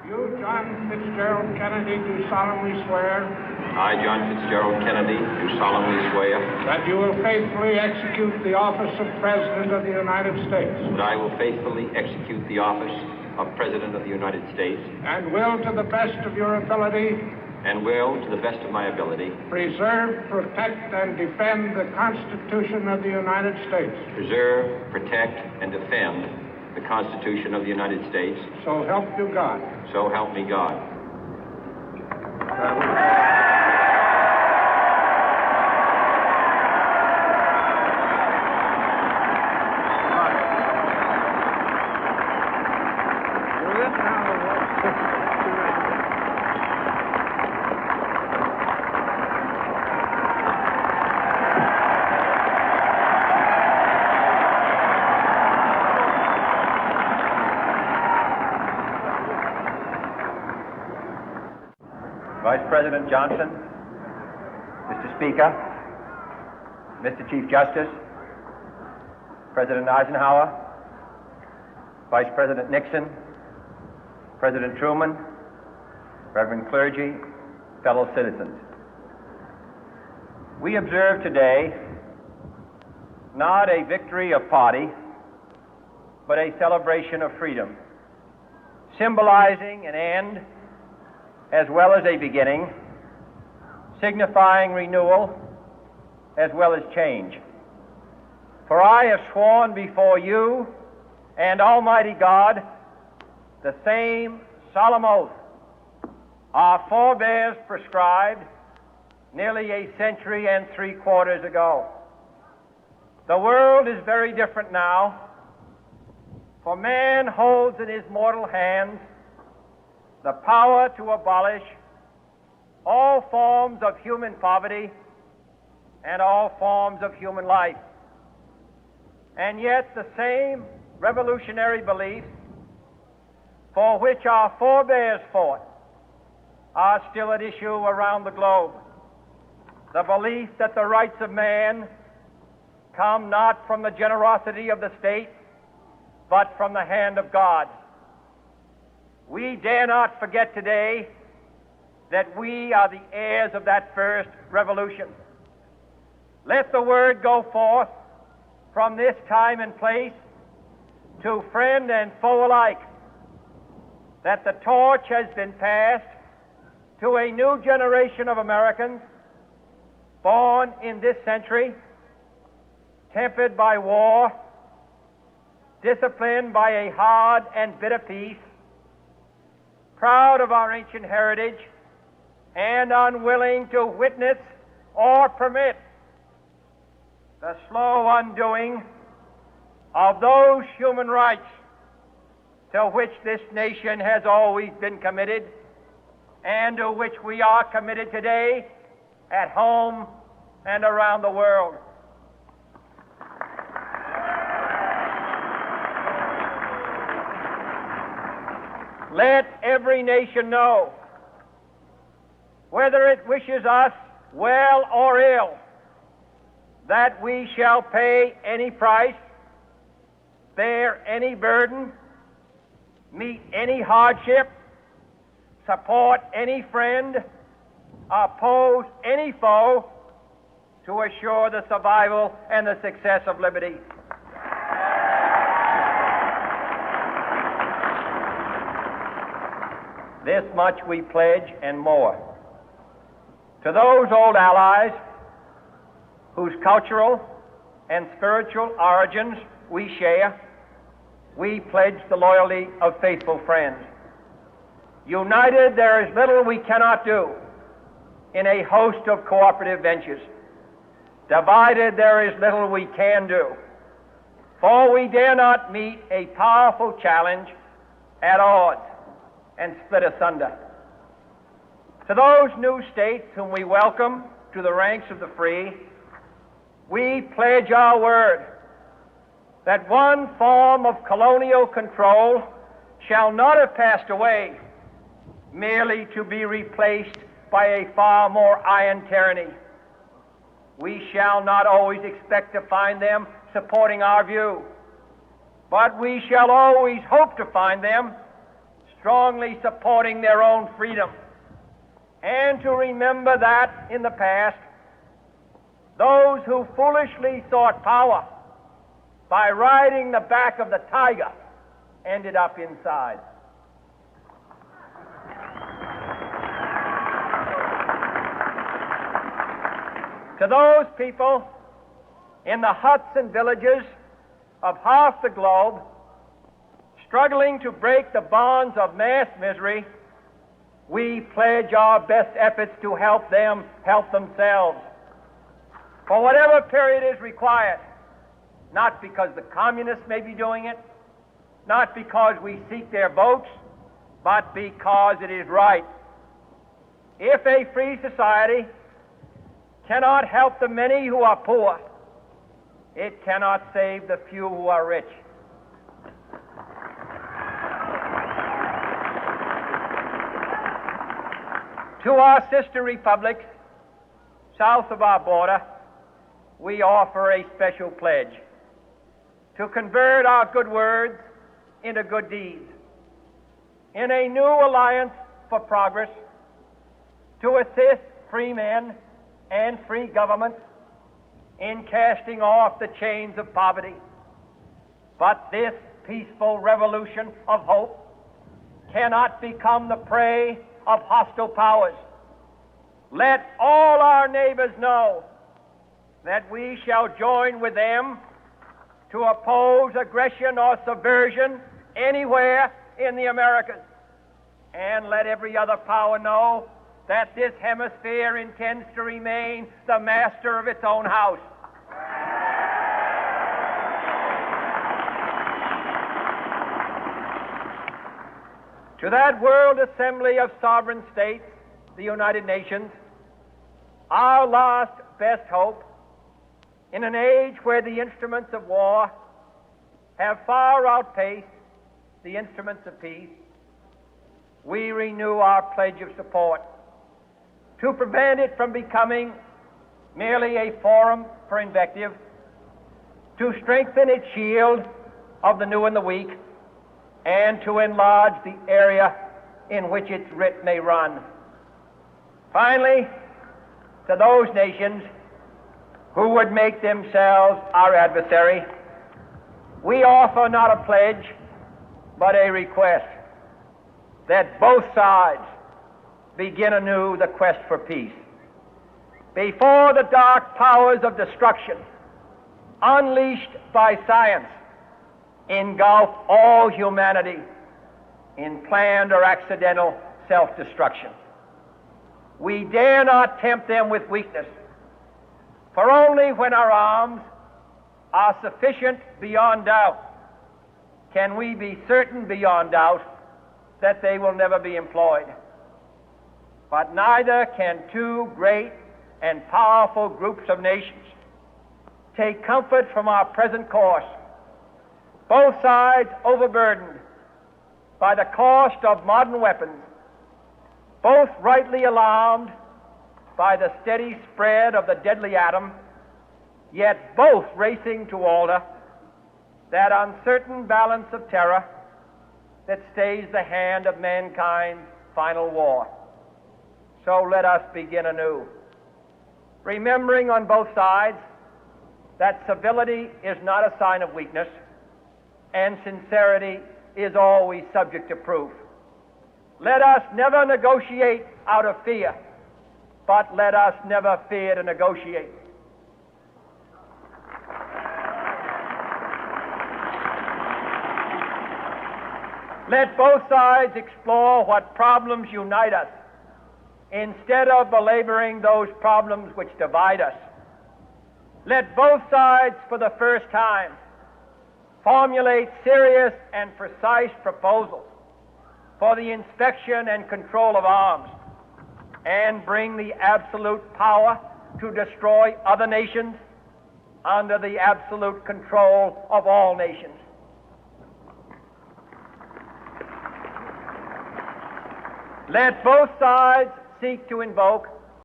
You, John Fitzgerald Kennedy, do solemnly swear I, John Fitzgerald Kennedy, do solemnly swear that you will faithfully execute the office of President of the United States that I will faithfully execute the office of President of the United States and will, to the best of your ability, and will, to the best of my ability, preserve, protect, and defend the Constitution of the United States. preserve, protect, and defend the Constitution of the United States. So help you God. So help me God. Vice President Johnson, Mr. Speaker, Mr. Chief Justice, President Eisenhower, Vice President Nixon, President Truman, Reverend clergy, fellow citizens. We observe today not a victory of party, but a celebration of freedom, symbolizing an end as well as a beginning, signifying renewal as well as change. For I have sworn before you and Almighty God the same solemn oath our forebears prescribed nearly a century and 3/4 ago. The world is very different now, for man holds in his mortal hands the power to abolish all forms of human poverty and all forms of human life. And yet the same revolutionary beliefs for which our forebears fought are still at issue around the globe. The belief that the rights of man come not from the generosity of the state, but from the hand of God. We dare not forget today that we are the heirs of that first revolution. Let the word go forth from this time and place to friend and foe alike that the torch has been passed to a new generation of Americans born in this century, tempered by war, disciplined by a hard and bitter peace, proud of our ancient heritage, and unwilling to witness or permit the slow undoing of those human rights to which this nation has always been committed and to which we are committed today at home and around the world. Let every nation know, whether it wishes us well or ill, that we shall pay any price, bear any burden, meet any hardship, support any friend, oppose any foe to assure the survival and the success of liberty. This much we pledge and more. To those old allies whose cultural and spiritual origins we share, we pledge the loyalty of faithful friends. United, there is little we cannot do in a host of cooperative ventures. Divided, there is little we can do, for we dare not meet a powerful challenge at odds and split asunder. To those new states whom we welcome to the ranks of the free, we pledge our word that one form of colonial control shall not have passed away, merely to be replaced by a far more iron tyranny. We shall not always expect to find them supporting our view, but we shall always hope to find them strongly supporting their own freedom, and to remember that in the past, those who foolishly sought power by riding the back of the tiger ended up inside. To those people in the huts and villages of half the globe struggling to break the bonds of mass misery, we pledge our best efforts to help them help themselves for whatever period is required, not because the communists may be doing it, not because we seek their votes, but because it is right. If a free society cannot help the many who are poor, it cannot save the few who are rich. To our sister republics south of our border, we offer a special pledge to convert our good words into good deeds, in a new alliance for progress, to assist free men and free governments in casting off the chains of poverty. But this peaceful revolution of hope cannot become the prey of hostile powers. Let all our neighbors know that we shall join with them to oppose aggression or subversion anywhere in the Americas. And let every other power know that this hemisphere intends to remain the master of its own house. To that World Assembly of Sovereign States, the United Nations, our last best hope, in an age where the instruments of war have far outpaced the instruments of peace, we renew our pledge of support to prevent it from becoming merely a forum for invective, to strengthen its shield of the new and the weak, and to enlarge the area in which its writ may run. Finally, to those nations who would make themselves our adversary, we offer not a pledge, but a request that both sides begin anew the quest for peace. Before the dark powers of destruction, unleashed by science, engulf all humanity in planned or accidental self-destruction, we dare not tempt them with weakness, for only when our arms are sufficient beyond doubt can we be certain beyond doubt that they will never be employed. But neither can two great and powerful groups of nations take comfort from our present course, both sides overburdened by the cost of modern weapons, both rightly alarmed by the steady spread of the deadly atom, yet both racing to alter that uncertain balance of terror that stays the hand of mankind's final war. So let us begin anew, remembering on both sides that civility is not a sign of weakness, and sincerity is always subject to proof. Let us never negotiate out of fear, but let us never fear to negotiate. Let both sides explore what problems unite us, instead of belaboring those problems which divide us. Let both sides, for the first time, formulate serious and precise proposals for the inspection and control of arms, and bring the absolute power to destroy other nations under the absolute control of all nations. Let both sides seek to invoke